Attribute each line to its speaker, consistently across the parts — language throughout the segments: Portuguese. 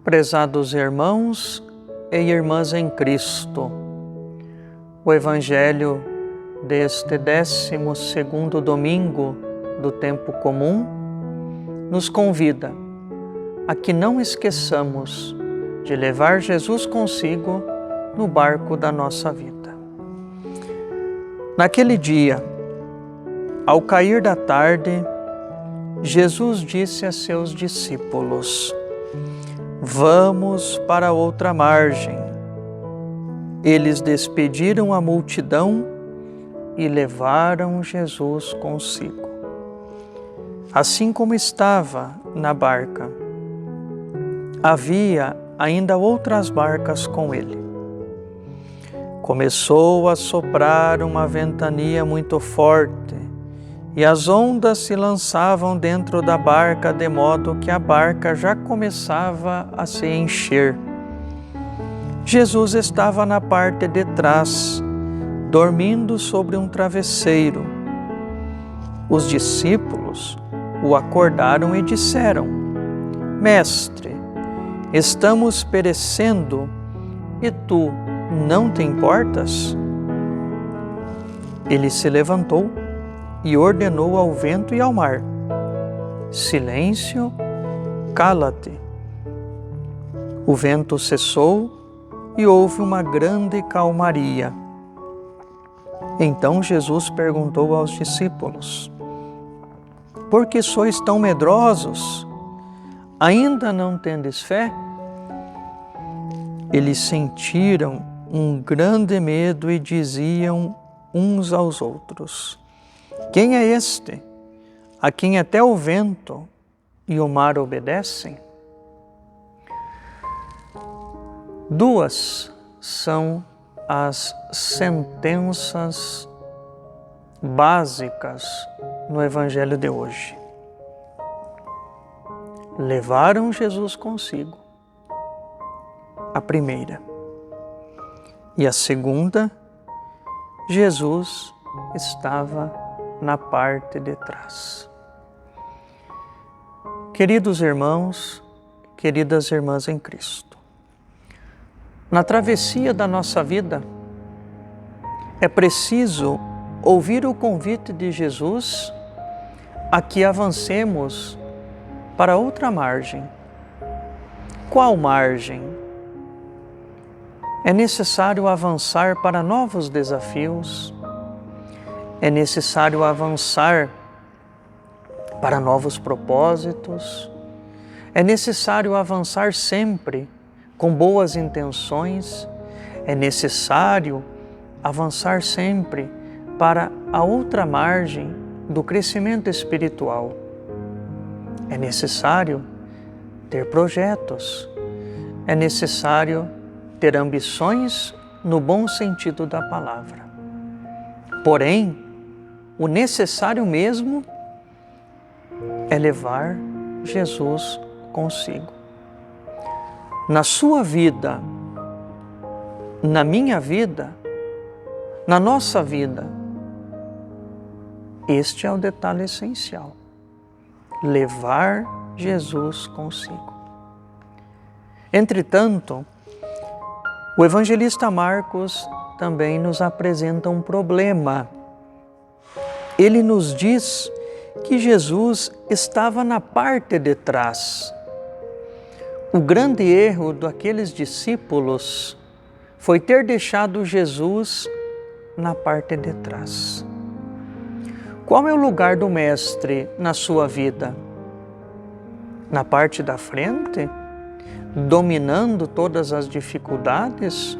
Speaker 1: Prezados irmãos e irmãs em Cristo, o Evangelho deste 12º domingo do tempo comum nos convida a que não esqueçamos de levar Jesus consigo no barco da nossa vida. Naquele dia, ao cair da tarde, Jesus disse a seus discípulos: "Vamos para outra margem." Eles despediram a multidão e levaram Jesus consigo. Assim como estava na barca, havia ainda outras barcas com ele. Começou a soprar uma ventania muito forte, e as ondas se lançavam dentro da barca, de modo que a barca já começava a se encher. Jesus estava na parte de trás, dormindo sobre um travesseiro. Os discípulos o acordaram e disseram: "Mestre, estamos perecendo e tu não te importas?" Ele se levantou e ordenou ao vento e ao mar: "Silêncio, cala-te." O vento cessou e houve uma grande calmaria. Então Jesus perguntou aos discípulos: "Por que sois tão medrosos? Ainda não tendes fé?" Eles sentiram um grande medo e diziam uns aos outros: "Quem é este, a quem até o vento e o mar obedecem?" Duas são as sentenças básicas no Evangelho de hoje. Levaram Jesus consigo, a primeira. E a segunda, Jesus estava na parte de trás. Queridos irmãos, queridas irmãs em Cristo, na travessia da nossa vida, é preciso ouvir o convite de Jesus a que avancemos para outra margem. Qual margem? É necessário avançar para novos desafios, é necessário avançar para novos propósitos, é necessário avançar sempre com boas intenções, é necessário avançar sempre para a outra margem do crescimento espiritual. É necessário ter projetos, é necessário ter ambições no bom sentido da palavra. Porém, o necessário mesmo é levar Jesus consigo. Na sua vida, na minha vida, na nossa vida, este é o detalhe essencial: levar Jesus consigo. Entretanto, o evangelista Marcos também nos apresenta um problema. Ele nos diz que Jesus estava na parte de trás. O grande erro daqueles discípulos foi ter deixado Jesus na parte de trás. Qual é o lugar do Mestre na sua vida? Na parte da frente, dominando todas as dificuldades?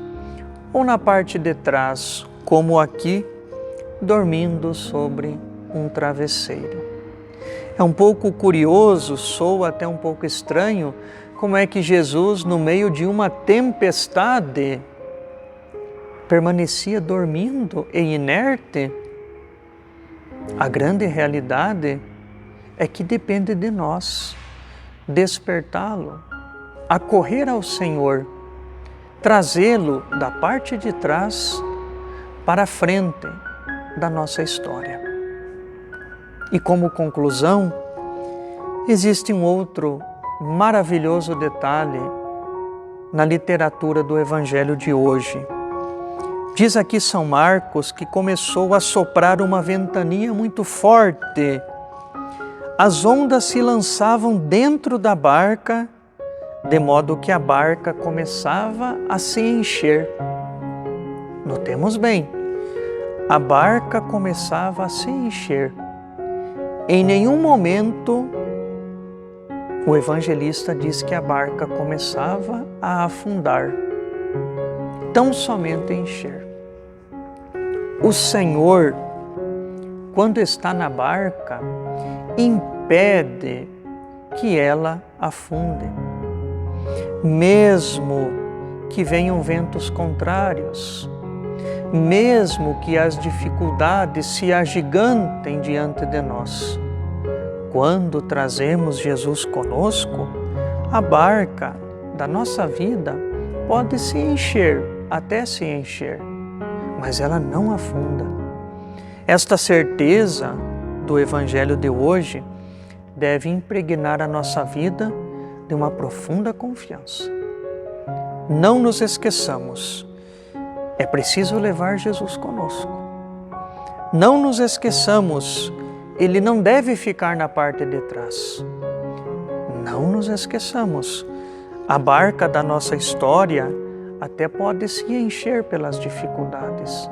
Speaker 1: Ou na parte de trás, como aqui, dormindo sobre um travesseiro? É um pouco curioso, soa até um pouco estranho, como é que Jesus, no meio de uma tempestade, permanecia dormindo e inerte. A grande realidade é que depende de nós despertá-lo, acorrer ao Senhor, trazê-lo da parte de trás para a frente da nossa história. E como conclusão, existe um outro maravilhoso detalhe na literatura do Evangelho de hoje. Diz aqui São Marcos que começou a soprar uma ventania muito forte. As ondas se lançavam dentro da barca, de modo que a barca começava a se encher. Notemos bem, a barca começava a se encher. Em nenhum momento o evangelista diz que a barca começava a afundar, tão somente encher. O Senhor, quando está na barca, impede que ela afunde. Mesmo que venham ventos contrários, mesmo que as dificuldades se agigantem diante de nós, quando trazemos Jesus conosco, a barca da nossa vida pode se encher, até se encher, mas ela não afunda. Esta certeza do Evangelho de hoje deve impregnar a nossa vida de uma profunda confiança. Não nos esqueçamos, é preciso levar Jesus conosco. Não nos esqueçamos, Ele não deve ficar na parte de trás. Não nos esqueçamos, a barca da nossa história até pode se encher pelas dificuldades,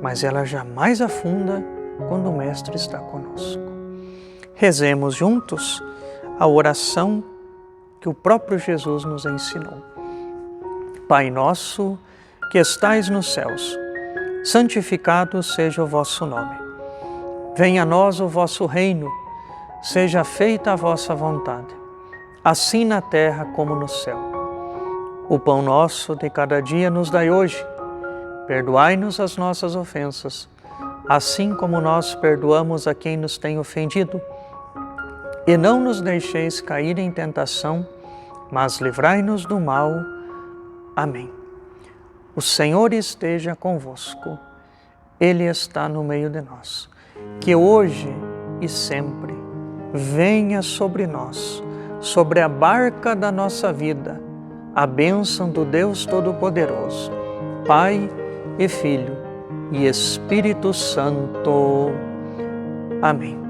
Speaker 1: mas ela jamais afunda quando o Mestre está conosco. Rezemos juntos a oração que o próprio Jesus nos ensinou. Pai nosso, que estais nos céus, santificado seja o vosso nome. Venha a nós o vosso reino, seja feita a vossa vontade, assim na terra como no céu. O pão nosso de cada dia nos dai hoje. Perdoai-nos as nossas ofensas, assim como nós perdoamos a quem nos tem ofendido. E não nos deixeis cair em tentação, mas livrai-nos do mal. Amém. O Senhor esteja convosco. Ele está no meio de nós. Que hoje e sempre venha sobre nós, sobre a barca da nossa vida, a bênção do Deus Todo-Poderoso, Pai e Filho e Espírito Santo. Amém.